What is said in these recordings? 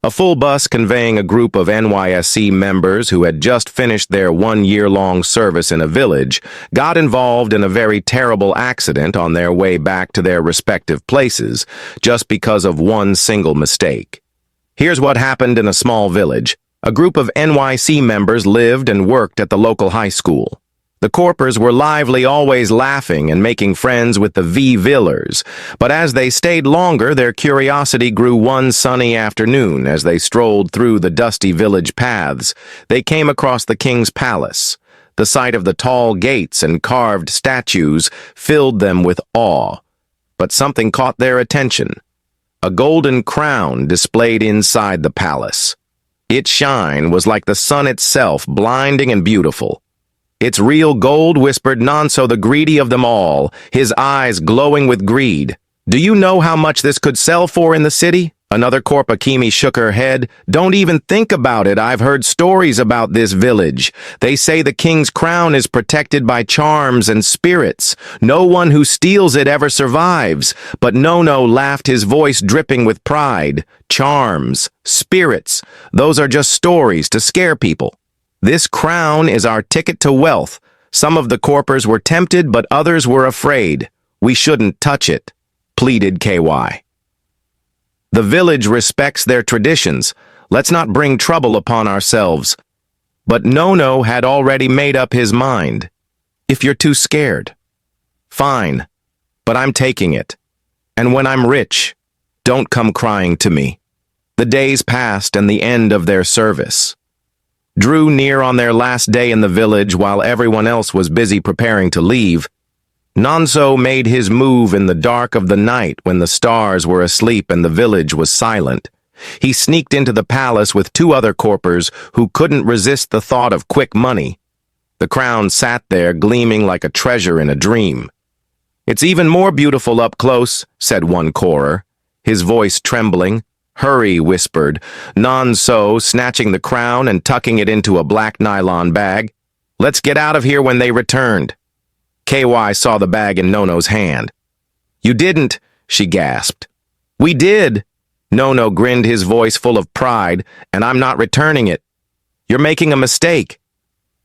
A full bus conveying a group of NYSC members who had just finished their one-year-long service in a village got involved in a very terrible accident on their way back to their respective places just because of one single mistake. Here's what happened in a small village. A group of NYC members lived and worked at the local high school. The Corpers were lively, always laughing and making friends with the V-Villers, but as they stayed longer, their curiosity grew one sunny afternoon as they strolled through the dusty village paths. They came across the king's palace. The sight of the tall gates and carved statues filled them with awe. But something caught their attention. A golden crown displayed inside the palace. Its shine was like the sun itself, blinding and beautiful. "It's real gold," whispered Nonso, the greedy of them all, his eyes glowing with greed. "Do you know how much this could sell for in the city?" Another Korpakimi shook her head. "Don't even think about it. I've heard stories about this village. They say the king's crown is protected by charms and spirits. No one who steals it ever survives." But Nono laughed, his voice dripping with pride. "Charms, spirits, those are just stories to scare people. This crown is our ticket to wealth. Some of the Corpers were tempted, but others were afraid. We shouldn't touch it," pleaded KY. "The village respects their traditions. Let's not bring trouble upon ourselves." But Nono had already made up his mind. "If you're too scared, fine, but I'm taking it. And when I'm rich, don't come crying to me." The days passed and the end of their service drew near. On their last day in the village, while everyone else was busy preparing to leave, Nonso made his move in the dark of the night when the stars were asleep and the village was silent. He sneaked into the palace with two other Corpers who couldn't resist the thought of quick money. The crown sat there gleaming like a treasure in a dream. "It's even more beautiful up close," said one Corer, his voice trembling. "Hurry," whispered Nonso, snatching the crown and tucking it into a black nylon bag. "Let's get out of here when they returned." KY saw the bag in Nono's hand. "You didn't," she gasped. "We did." Nono grinned, his voice full of pride, "and I'm not returning it." "You're making a mistake."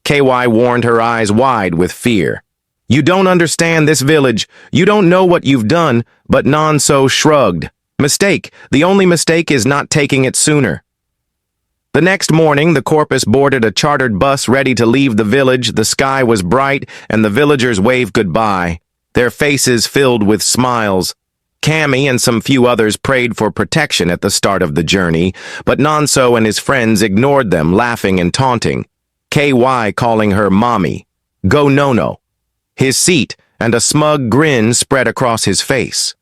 KY warned, her eyes wide with fear. "You don't understand this village. You don't know what you've done." But Nonso shrugged. "Mistake. The only mistake is not taking it sooner." The next morning, the Corpus boarded a chartered bus ready to leave the village. The sky was bright, and the villagers waved goodbye, their faces filled with smiles. Cammy and some few others prayed for protection at the start of the journey, but Nonso and his friends ignored them, laughing and taunting. KY calling her Mommy. "Go Nono." His seat and a smug grin spread across his face.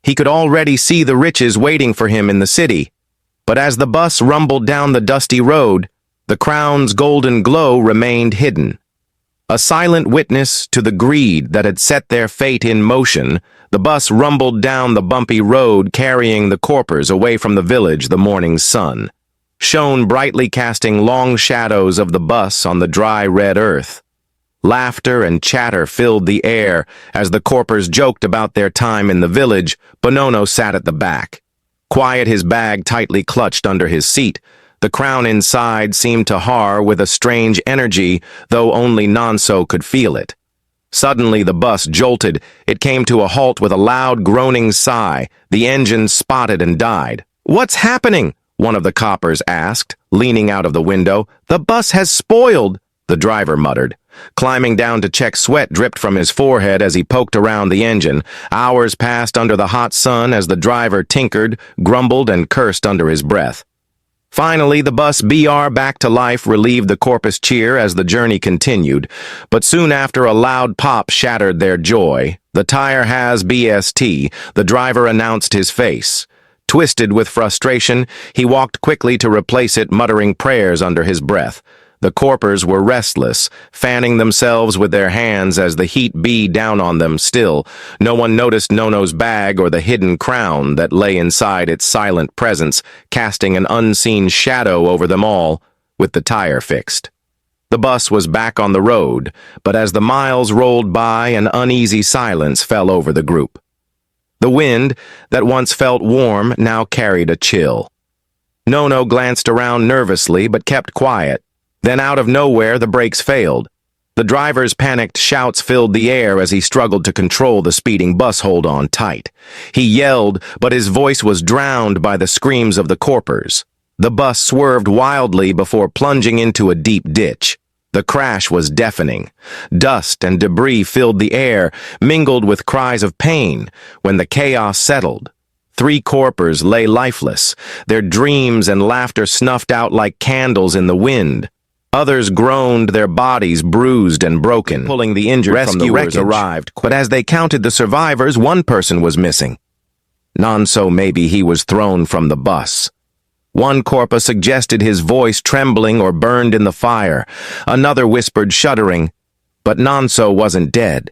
He could already see the riches waiting for him in the city. But as the bus rumbled down the dusty road, the crown's golden glow remained hidden. A silent witness to the greed that had set their fate in motion, the bus rumbled down the bumpy road, carrying the Corpers away from the village. The morning sun shone brightly, casting long shadows of the bus on the dry red earth. Laughter and chatter filled the air as the Corpers joked about their time in the village. Bonono sat at the back, quiet, his bag tightly clutched under his seat. The crown inside seemed to har with a strange energy, though only Nonso could feel it. Suddenly the bus jolted. It came to a halt with a loud groaning sigh. The engine spotted and died. "What's happening?" one of the coppers asked, leaning out of the window. "The bus has spoiled," the driver muttered. Climbing down to check, sweat dripped from his forehead as he poked around the engine. Hours passed under the hot sun as the driver tinkered, grumbled, and cursed under his breath. Finally, the bus BR back to life relieved the Corpus cheer as the journey continued, but soon after a loud pop shattered their joy. "The tire has BST, the driver announced, his face twisted with frustration. He walked quickly to replace it, muttering prayers under his breath. The Corpers were restless, fanning themselves with their hands as the heat beat down on them. Still, no one noticed Nono's bag or the hidden crown that lay inside its silent presence, casting an unseen shadow over them all. With the tire fixed, the bus was back on the road, but as the miles rolled by, an uneasy silence fell over the group. The wind, that once felt warm, now carried a chill. Nono glanced around nervously but kept quiet. Then out of nowhere, the brakes failed. The driver's panicked shouts filled the air as he struggled to control the speeding bus hold on tight. He yelled, but his voice was drowned by the screams of the corpers. The bus swerved wildly before plunging into a deep ditch. The crash was deafening. Dust and debris filled the air, mingled with cries of pain. When the chaos settled, 3 corpers lay lifeless, their dreams and laughter snuffed out like candles in the wind. Others groaned, their bodies bruised and broken. Pulling the injured from the wreckage arrived, but as they counted the survivors, one person was missing. Nonso, maybe he was thrown from the bus. One corpus suggested his voice trembling or burned in the fire. Another whispered, shuddering. But Nonso wasn't dead.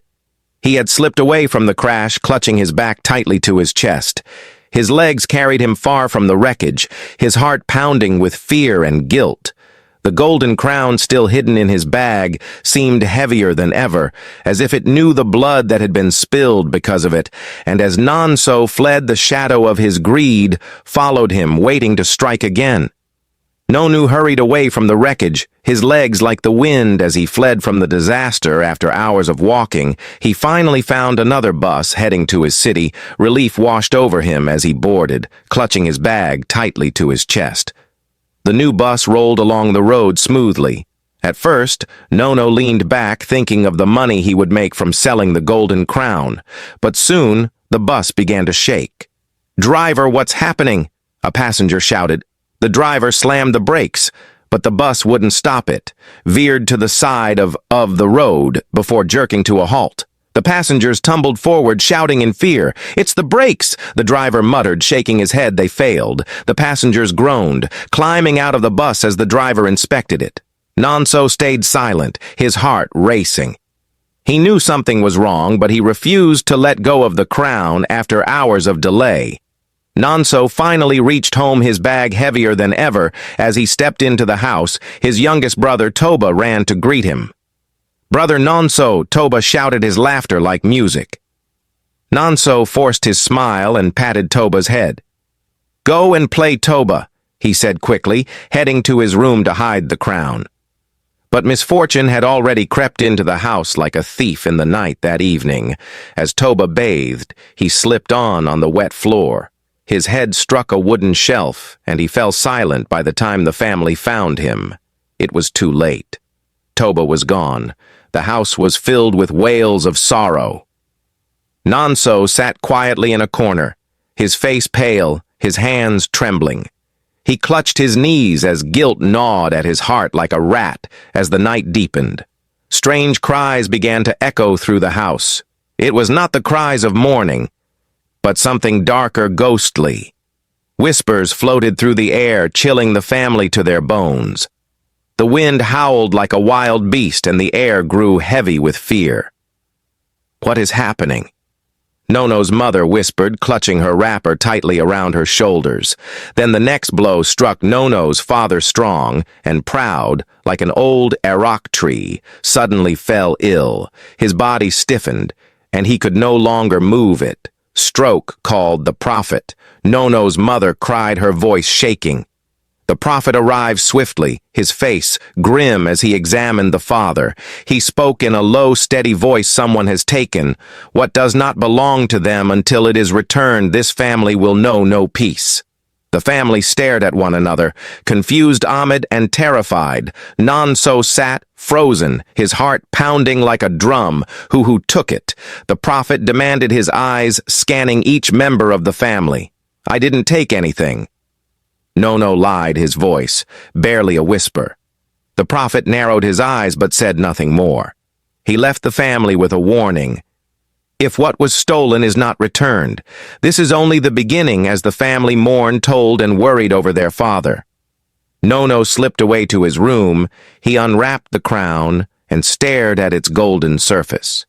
He had slipped away from the crash, clutching his back tightly to his chest. His legs carried him far from the wreckage, his heart pounding with fear and guilt. The golden crown still hidden in his bag seemed heavier than ever, as if it knew the blood that had been spilled because of it, and as Nonso fled, the shadow of his greed followed him, waiting to strike again. Nonu hurried away from the wreckage, his legs like the wind as he fled from the disaster. After hours of walking, he finally found another bus heading to his city. Relief washed over him as he boarded, clutching his bag tightly to his chest. The new bus rolled along the road smoothly. At first, Nono leaned back, thinking of the money he would make from selling the golden crown. But soon, the bus began to shake. "Driver, what's happening?" a passenger shouted. The driver slammed the brakes, but the bus wouldn't stop it, veered to the side of the road before jerking to a halt. The passengers tumbled forward, shouting in fear. "It's the brakes!" the driver muttered, shaking his head. They failed. The passengers groaned, climbing out of the bus as the driver inspected it. Nonso stayed silent, his heart racing. He knew something was wrong, but he refused to let go of the crown after hours of delay. Nonso finally reached home, his bag heavier than ever. As he stepped into the house, his youngest brother Toba ran to greet him. "Brother Nonso," Toba shouted, his laughter like music. Nonso forced his smile and patted Toba's head. "Go and play, Toba," he said quickly, heading to his room to hide the crown. But misfortune had already crept into the house like a thief in the night that evening. As Toba bathed, he slipped on the wet floor. His head struck a wooden shelf, and he fell silent by the time the family found him. It was too late. Toba was gone. The house was filled with wails of sorrow. Nonso sat quietly in a corner, his face pale, his hands trembling. He clutched his knees as guilt gnawed at his heart like a rat as the night deepened. Strange cries began to echo through the house. It was not the cries of mourning, but something darker, ghostly. Whispers floated through the air, chilling the family to their bones. The wind howled like a wild beast, and the air grew heavy with fear. "What is happening?" Nono's mother whispered, clutching her wrapper tightly around her shoulders. Then the next blow struck Nono's father, strong and proud, like an old arak tree, suddenly fell ill. His body stiffened, and he could no longer move it. Stroke called the prophet. Nono's mother cried, her voice shaking. The prophet arrived swiftly, his face grim as he examined the father. He spoke in a low, steady voice. "Someone has taken what does not belong to them. Until it is returned, this family will know no peace." The family stared at one another, confused, Ahmed, and terrified. Nonso sat, frozen, his heart pounding like a drum. Who took it? The prophet demanded, his eyes scanning each member of the family. "I didn't take anything." Nono lied, his voice barely a whisper. The prophet narrowed his eyes but said nothing more. He left the family with a warning. If what was stolen is not returned, this is only the beginning, as the family mourned, told, and worried over their father. Nono slipped away to his room. He unwrapped the crown and stared at its golden surface.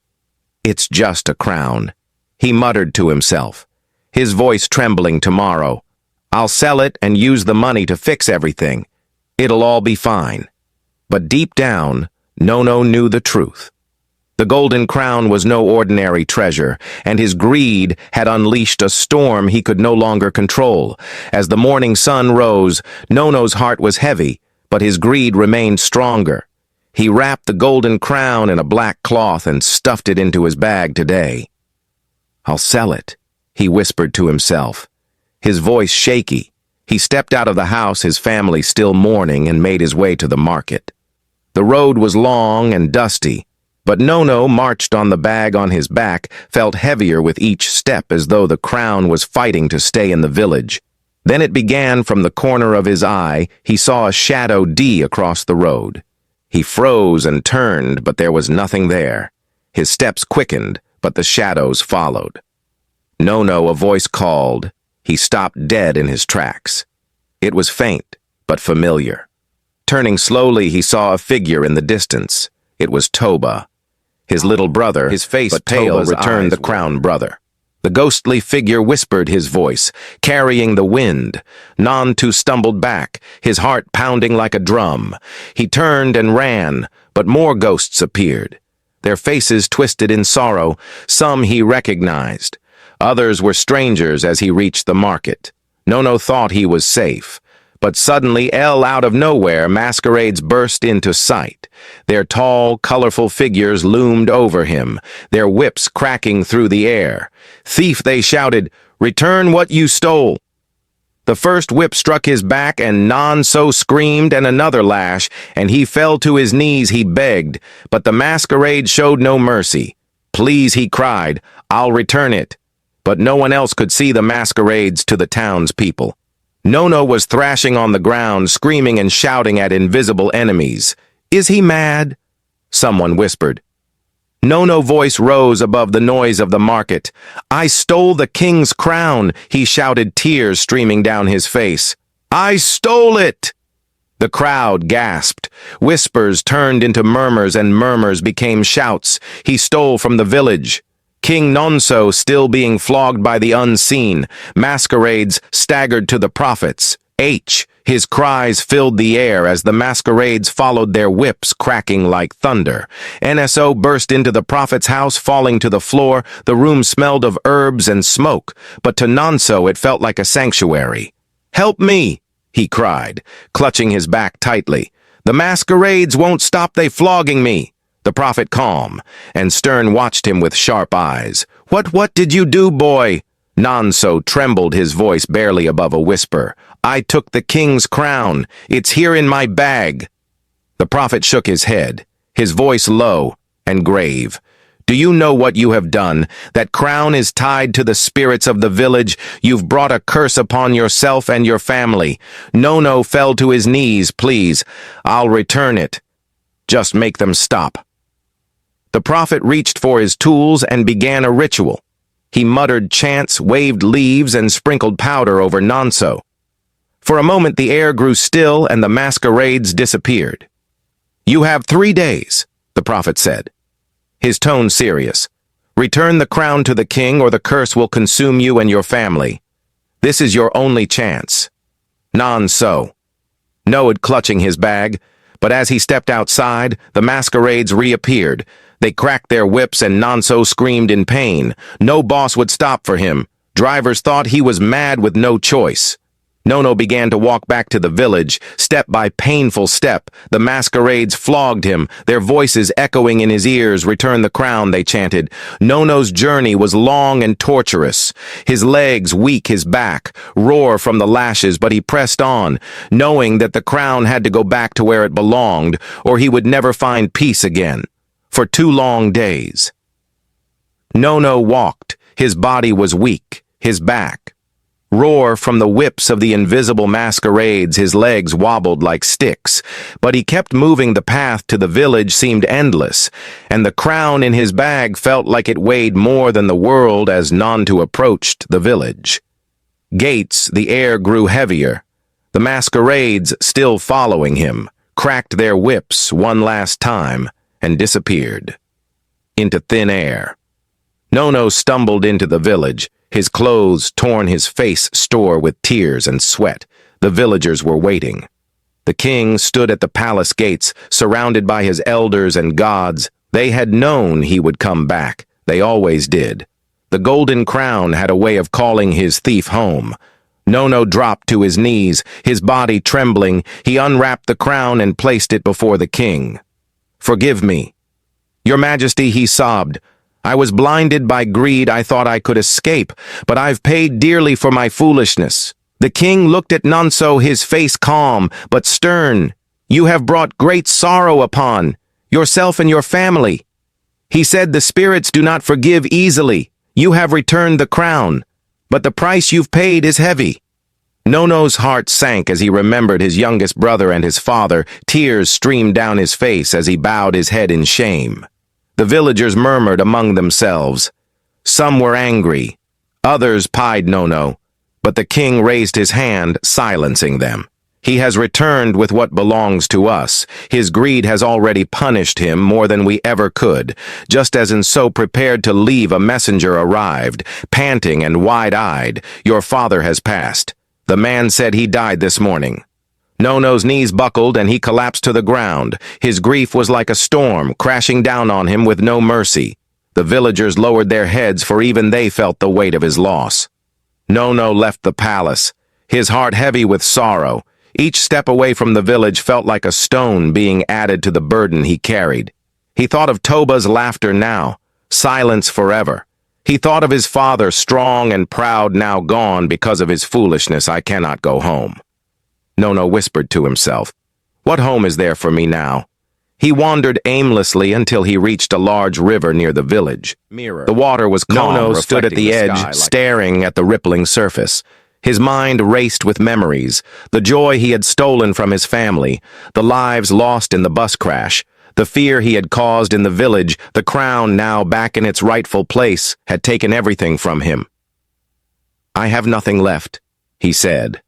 "It's just a crown," he muttered to himself, his voice trembling. "Tomorrow, I'll sell it and use the money to fix everything. It'll all be fine." But deep down, Nono knew the truth. The golden crown was no ordinary treasure, and his greed had unleashed a storm he could no longer control. As the morning sun rose, Nono's heart was heavy, but his greed remained stronger. He wrapped the golden crown in a black cloth and stuffed it into his bag today. "I'll sell it," he whispered to himself, his voice shaky. He stepped out of the house, his family still mourning, and made his way to the market. The road was long and dusty, but Nono, marched on the bag on his back, felt heavier with each step, as though the crown was fighting to stay in the village. Then it began. From the corner of his eye, he saw a shadow D across the road. He froze and turned, but there was nothing there. His steps quickened, but the shadows followed. "Nono," a voice called. He stopped dead in his tracks. It was faint, but familiar. Turning slowly, he saw a figure in the distance. It was Toba, his little brother, his face pale, returned the crown brother. The ghostly figure whispered his voice, carrying the wind. Nantu stumbled back, his heart pounding like a drum. He turned and ran, but more ghosts appeared. Their faces twisted in sorrow. Some he recognized. Others were strangers as he reached the market. Nono thought he was safe. But suddenly, out of nowhere, masquerades burst into sight. Their tall, colorful figures loomed over him, their whips cracking through the air. "Thief," they shouted, "return what you stole." The first whip struck his back, and Nonso screamed, and another lash, and he fell to his knees. He begged, but the masquerade showed no mercy. "Please," he cried, "I'll return it." But no one else could see the masquerades to the townspeople. Nono was thrashing on the ground, screaming and shouting at invisible enemies. "Is he mad?" someone whispered. Nono's voice rose above the noise of the market. "I stole the king's crown," he shouted, tears streaming down his face. "I stole it!" The crowd gasped. Whispers turned into murmurs, and murmurs became shouts. "He stole from the village." King Nonso still being flogged by the unseen. Masquerades staggered to the prophets. His cries filled the air as the masquerades followed, their whips cracking like thunder. NSO burst into the prophet's house, falling to the floor. The room smelled of herbs and smoke, but to Nonso it felt like a sanctuary. "Help me!" he cried, clutching his back tightly. "The masquerades won't stop they flogging me." The prophet, calm and stern, watched him with sharp eyes. What did you do, boy?" Nonso trembled, his voice barely above a whisper. "I took the king's crown. It's here in my bag." The prophet shook his head, his voice low and grave. "Do you know what you have done? That crown is tied to the spirits of the village. You've brought a curse upon yourself and your family." Nono fell to his knees. "Please, I'll return it. Just make them stop." The prophet reached for his tools and began a ritual. He muttered chants, waved leaves, and sprinkled powder over Nonso. For a moment the air grew still and the masquerades disappeared. "You have 3 days," the prophet said, his tone serious. "Return the crown to the king, or the curse will consume you and your family. This is your only chance." Nonso nodded, clutching his bag, but as he stepped outside, the masquerades reappeared. They cracked their whips and Nonso screamed in pain. No boss would stop for him. Drivers thought he was mad with no choice. Nono began to walk back to the village, step by painful step. The masquerades flogged him, their voices echoing in his ears. "Return the crown," they chanted. Nono's journey was long and torturous. His legs weak, his back roar from the lashes, but he pressed on, knowing that the crown had to go back to where it belonged, or he would never find peace again. For 2 long days, Nono walked. His body was weak, his back roar from the whips of the invisible masquerades. His legs wobbled like sticks, but he kept moving. The path to the village seemed endless, and the crown in his bag felt like it weighed more than the world as Nantu approached the village. Gates, the air grew heavier. The masquerades, still following him, cracked their whips one last time and disappeared into thin air. Nono stumbled into the village, his clothes torn, his face sore with tears and sweat. The villagers were waiting. The king stood at the palace gates, surrounded by his elders and gods. They had known he would come back. They always did. The golden crown had a way of calling his thief home. Nono dropped to his knees, his body trembling. He unwrapped the crown and placed it before the king. "Forgive me." "Your Majesty," he sobbed. "I was blinded by greed. I thought I could escape, but I've paid dearly for my foolishness." The king looked at Nonso, his face calm but stern. "You have brought great sorrow upon yourself and your family." He said, "The spirits do not forgive easily. You have returned the crown, but the price you've paid is heavy." Nono's heart sank as he remembered his youngest brother and his father. Tears streamed down his face as he bowed his head in shame. The villagers murmured among themselves. Some were angry. Others pied Nono, but the king raised his hand, silencing them. "He has returned with what belongs to us. His greed has already punished him more than we ever could." Just as Nso prepared to leave, a messenger arrived, panting and wide-eyed. "Your father has passed. The man said he died this morning." Nono's knees buckled and he collapsed to the ground. His grief was like a storm, crashing down on him with no mercy. The villagers lowered their heads, for even they felt the weight of his loss. Nono left the palace, his heart heavy with sorrow. Each step away from the village felt like a stone being added to the burden he carried. He thought of Toba's laughter now, silence forever. He thought of his father, strong and proud, now gone because of his foolishness. "I cannot go home." Nono whispered to himself. "What home is there for me now?" He wandered aimlessly until he reached a large river near the village. The water was calm. Nono stood at the edge, staring at the rippling surface. His mind raced with memories, the joy he had stolen from his family, the lives lost in the bus crash, the fear he had caused in the village. The crown, now back in its rightful place, had taken everything from him. "I have nothing left," he said.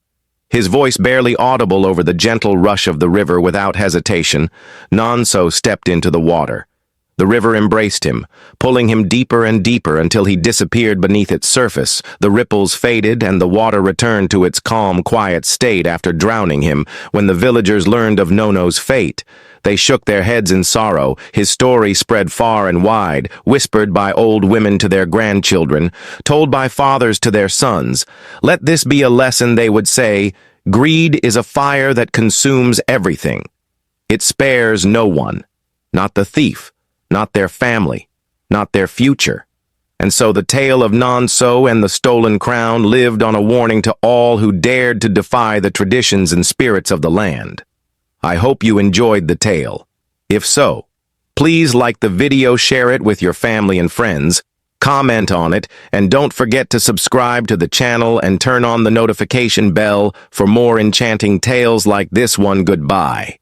His voice barely audible over the gentle rush of the river. Without hesitation, Nonso stepped into the water. The river embraced him, pulling him deeper and deeper until he disappeared beneath its surface. The ripples faded and the water returned to its calm, quiet state after drowning him. When the villagers learned of Nono's fate, they shook their heads in sorrow. His story spread far and wide, whispered by old women to their grandchildren, told by fathers to their sons. Let this be a lesson, they would say. Greed is a fire that consumes everything. It spares no one, not the thief, not their family, not their future. And so the tale of Nonso and the stolen crown lived on a warning to all who dared to defy the traditions and spirits of the land. I hope you enjoyed the tale. If so, please like the video, share it with your family and friends, comment on it, and don't forget to subscribe to the channel and turn on the notification bell for more enchanting tales like this one. Goodbye.